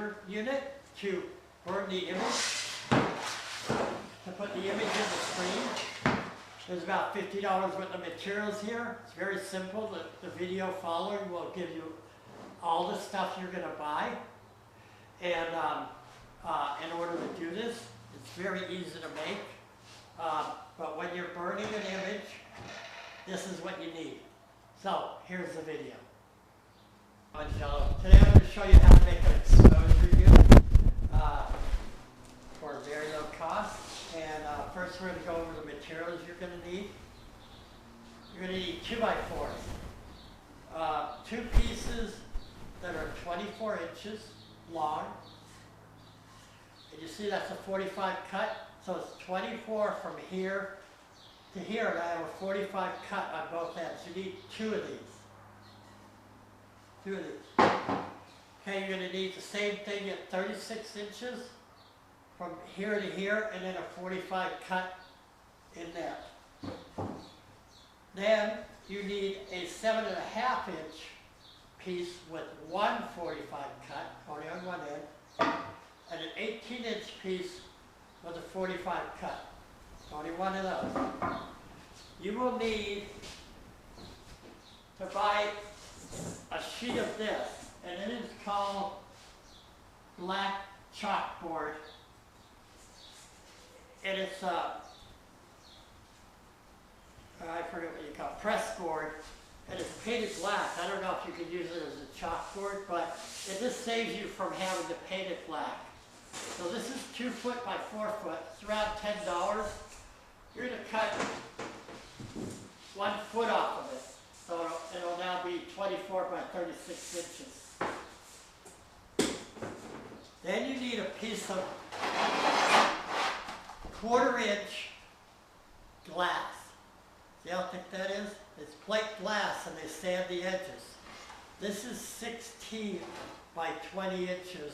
printer unit to burn the image, to put the image in the screen. There's about $50 worth of materials here. It's very simple. The video following will give you all the stuff you're going to buy. And in order to do this, it's very easy to make. But when you're burning an image, this is what you need. So here's the video. Mongiello. Today I'm going to show you how to make an exposure unit for very low cost. And first we're going to go over the materials you're going to need. You're going to need 2x4s. Two pieces that are 24 inches long. And you see that's a 45 cut. So it's 24 from here to here, and I have a 45 cut on both ends. You need two of these. Okay, you're going to need the same thing at 36 inches from here to here, and then a 45 cut in there. Then you need a 7.5 inch piece with one 45 cut, only on one end, and an 18 inch piece with a 45 cut. Only one of those. You will need to buy a sheet of this, and it is called black chalkboard. And it's I forget what you call it, press board, and it's painted black. I don't know if you could use it as a chalkboard, but it just saves you from having to paint it black. So this is 2 foot by 4 foot. It's around $10. You're going to cut 1 foot off of it. So it'll now be 24 by 36 inches. Then you need a piece of 1/4 inch glass. See how thick that is? It's plate glass and they sand the edges. This is 16 by 20 inches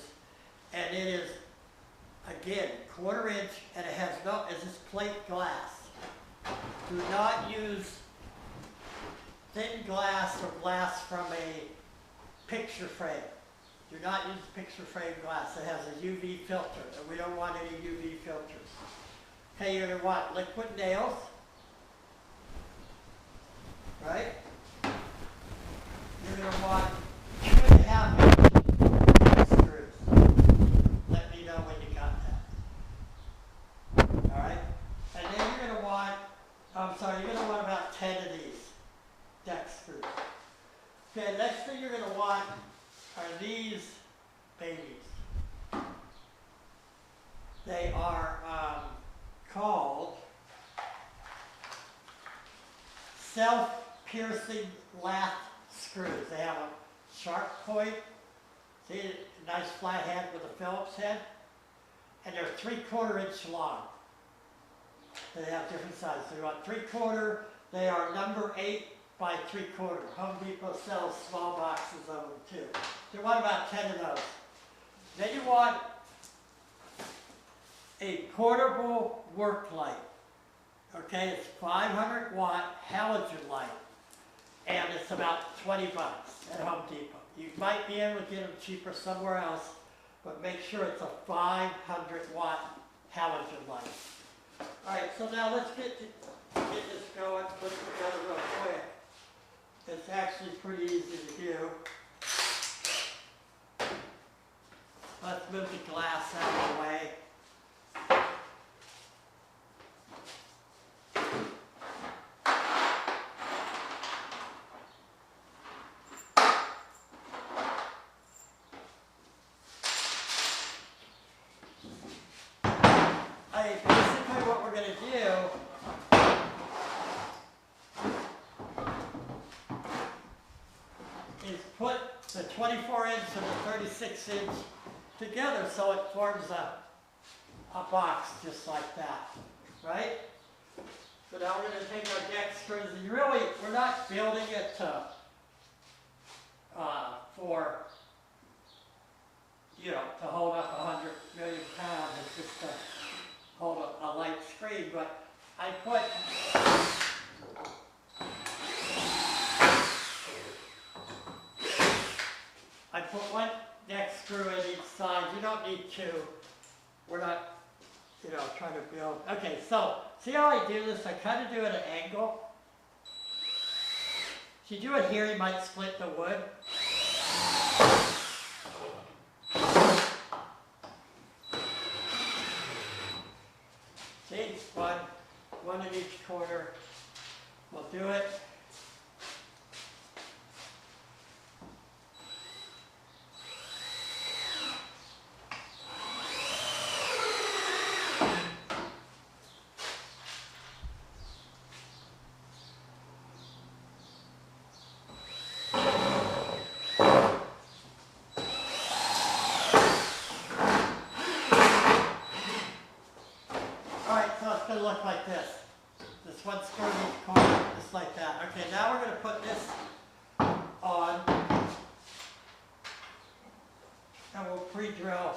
and it is, again, 1/4 inch, and it has it's just plate glass. Do not use thin glass or glass from a picture frame. Do not use picture frame glass. It has a UV filter, and we don't want any UV filters. Okay, you're going to want liquid nails, right? You're going to want 2.5 inch screws. Let me know when you got that. All right? And then you're going to want, you're going to want about 10 of these deck screws. Okay, next thing you're going to want are these babies. They are called self-piercing lath screws. They have a sharp point, see, a nice flat head with a Phillips head, and they're 3/4 inch long. They have different sizes. So you want 3/4. They are number 8 by 3/4. Home Depot sells small boxes of them too. So you want about 10 of those. Then you want a portable work light. Okay, it's 500 watt halogen light, and it's about 20 bucks at Home Depot. You might be able to get them cheaper somewhere else, but make sure it's a 500 watt halogen light. All right, so now let's get this going, put it together real quick. It's actually pretty easy to do. Let's move the glass out of the way. Basically what we're going to do is put the 24 inch and the 36 inch together so it forms a box just like that, right? So now we're going to take our deck screws, and really we're not building it to to hold up 100 million pounds. It's just to hold a light screen, but I put one deck screw in each side don't need two. We're not, trying to build. Okay, so see how I do this? I kind of do it at an angle. If you do it here, you might split the wood. See, one in each corner. We'll do it. Look like this. This one screw in each corner, just like that. Okay, now we're going to put this on, and we'll pre-drill.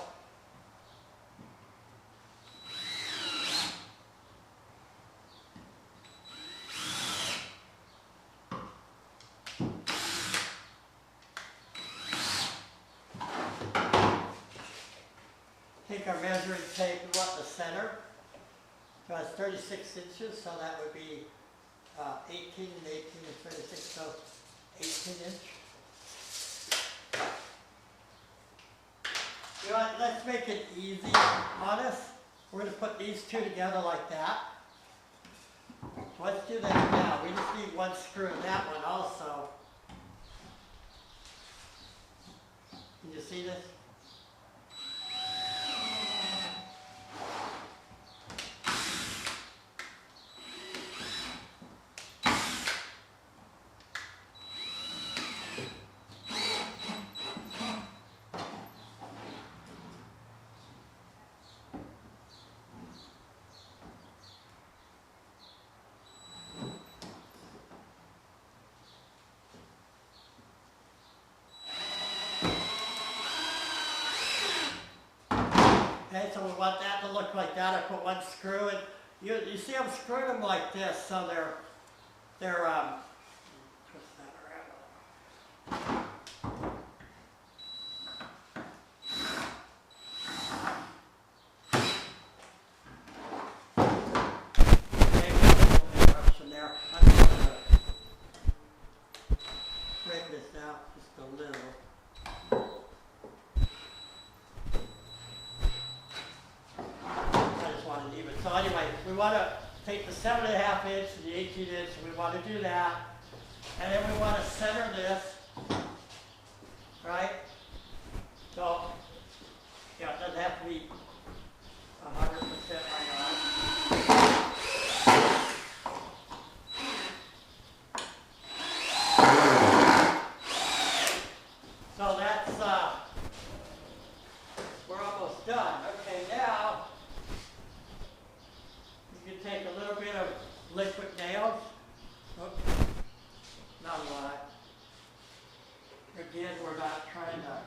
Take our measuring tape and want the center. So it's 36 inches, so that would be 18 and 18 and 36, so 18 inch. You know what, let's make it easy on us. We're going to put these two together like that. So let's do that now. We just need one screw in that one also. Can you see this? Okay, so we want that to look like that. I put one screw in. You see I'm screwing them like this, so they're twist that around. Okay, got a little interruption there. I'm just going to straighten this out just a little. So anyway, we want to take the 7.5 inch and the 18 inch, and we want to do that. And then we want to center this, right? So, yeah, it doesn't have to be 100% right on. So that's, we're almost done. Okay, now, you can take a little bit of liquid nails. Oops, not a lot. Again, we're not trying to.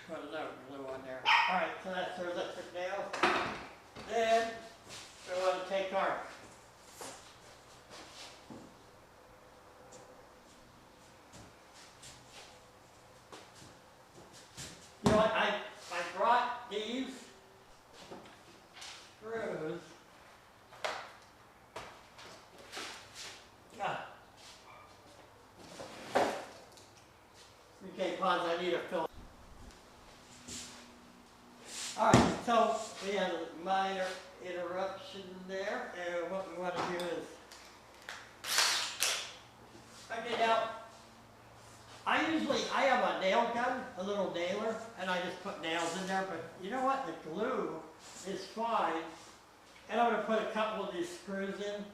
Put a little glue on there. All right, so that's our liquid nails. Then we want to take our You know what, I brought these screws. Okay, pause, I need a fill. Alright, so we had a minor interruption there, and what we want to do is, okay, now, I have a nail gun, a little nailer, and I just put nails in there, but you know what, the glue is fine, and I'm going to put a couple of these screws in.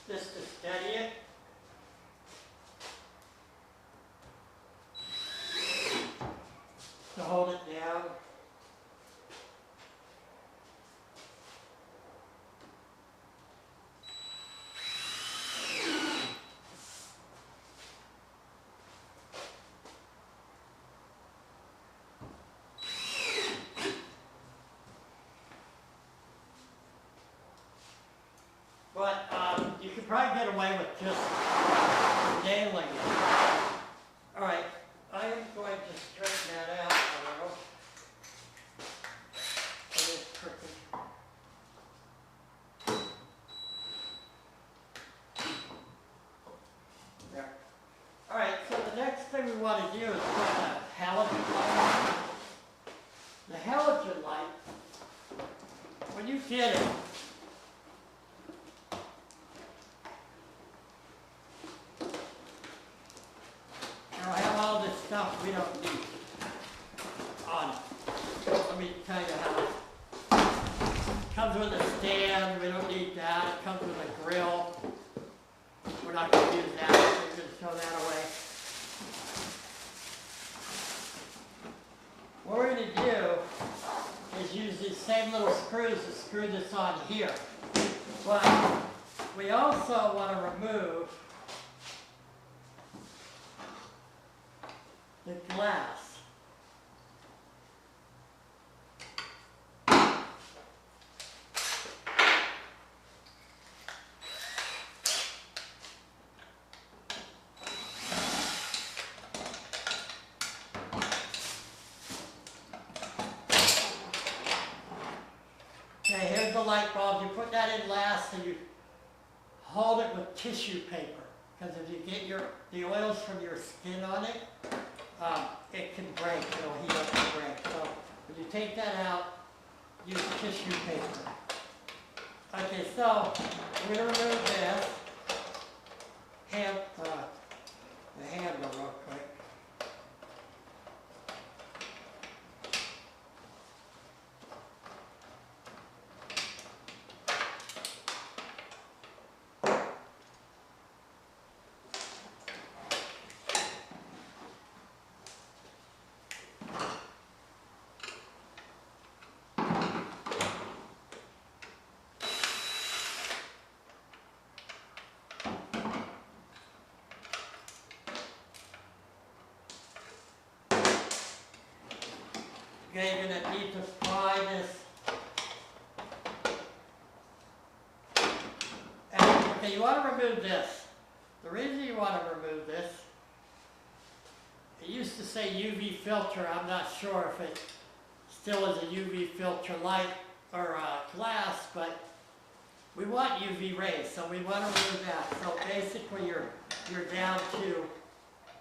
Just to steady it. To hold it down. get away with just nailing it. All right, I am going to straighten that out a little. It is crooked. There. All right, so the next thing we want to do is put a halogen light on. The halogen light, when you get it, it'll have all this stuff we don't need on it. Let me tell you how it comes with a stand. We don't need that. It comes with a grill. We're not going to use that. We're going to throw that away. What we're going to do is use these same little screws to screw this on here. But we also want to remove the glass. Okay, here's the light bulb. You put that in last and you hold it with tissue paper. Because if you get the oils from your skin on it, it can break. It'll heat up and break. So when you take that out, use tissue paper. Okay, so we're going to remove this. The handle real quick. Okay, you're going to need to pry this. And, okay, you want to remove this. The reason you want to remove this, it used to say UV filter. I'm not sure if it still is a UV filter light or glass, but we want UV rays, so we want to remove that. So basically you're down to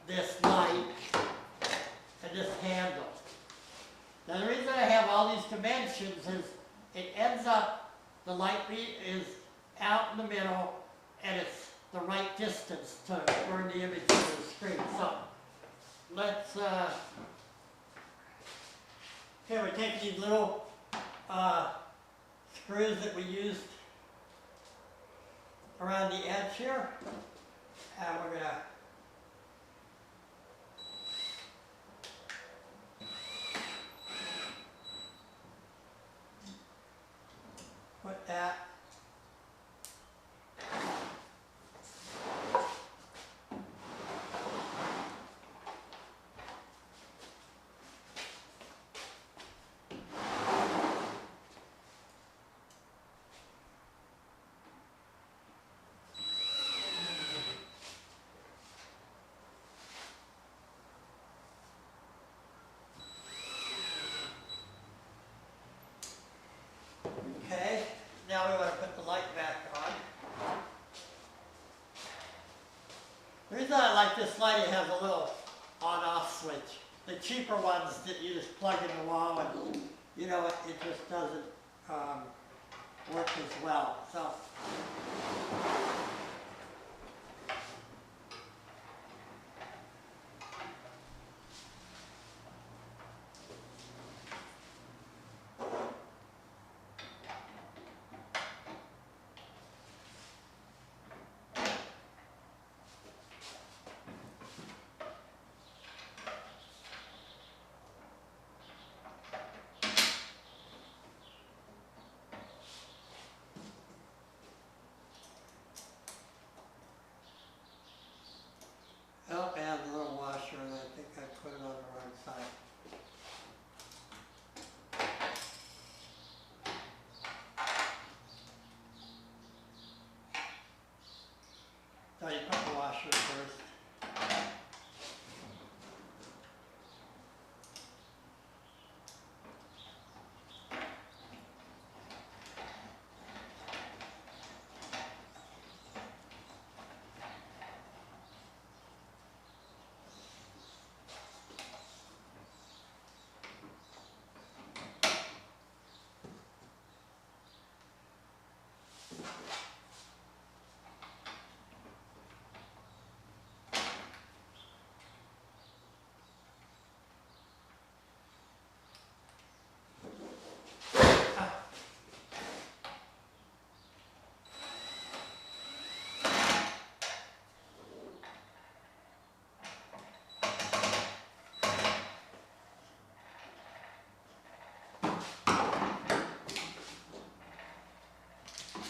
this light and this handle. Now the reason I have all these dimensions is it ends up, the light beam is out in the middle and it's the right distance to burn the image to the screen. So let's, okay, we're taking these little screws that we used around the edge here, and we're going to put that okay. Now we want to put the light back on. The reason I like this light, it has a little on-off switch. The cheaper ones that you just plug in the wall and, you know, it just doesn't work as well. So. dishwasher first.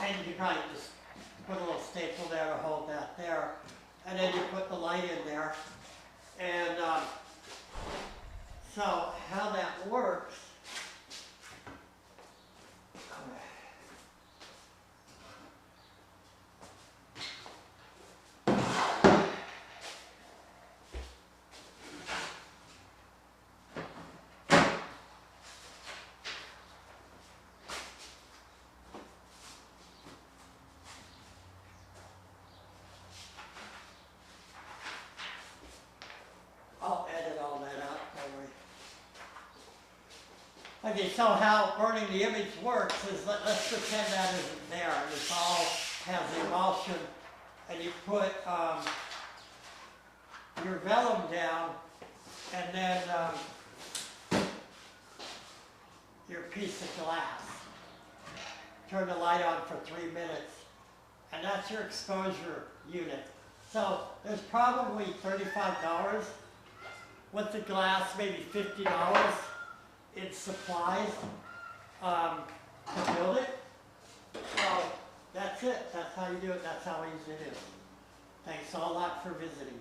And you kind of just put a little staple there to hold that there. And then you put the light in there. And so how that works, I'll edit all that out, don't worry. Okay, so how burning the image works is, let's pretend that isn't there, and it's all has the emulsion, and you put your vellum down, and then your piece of glass. Turn the light on for 3 minutes, and that's your exposure unit. So there's probably $35 with the glass, maybe $50 in supplies to build it. So that's it. That's how you do it. That's how easy it is. Thanks a lot for visiting.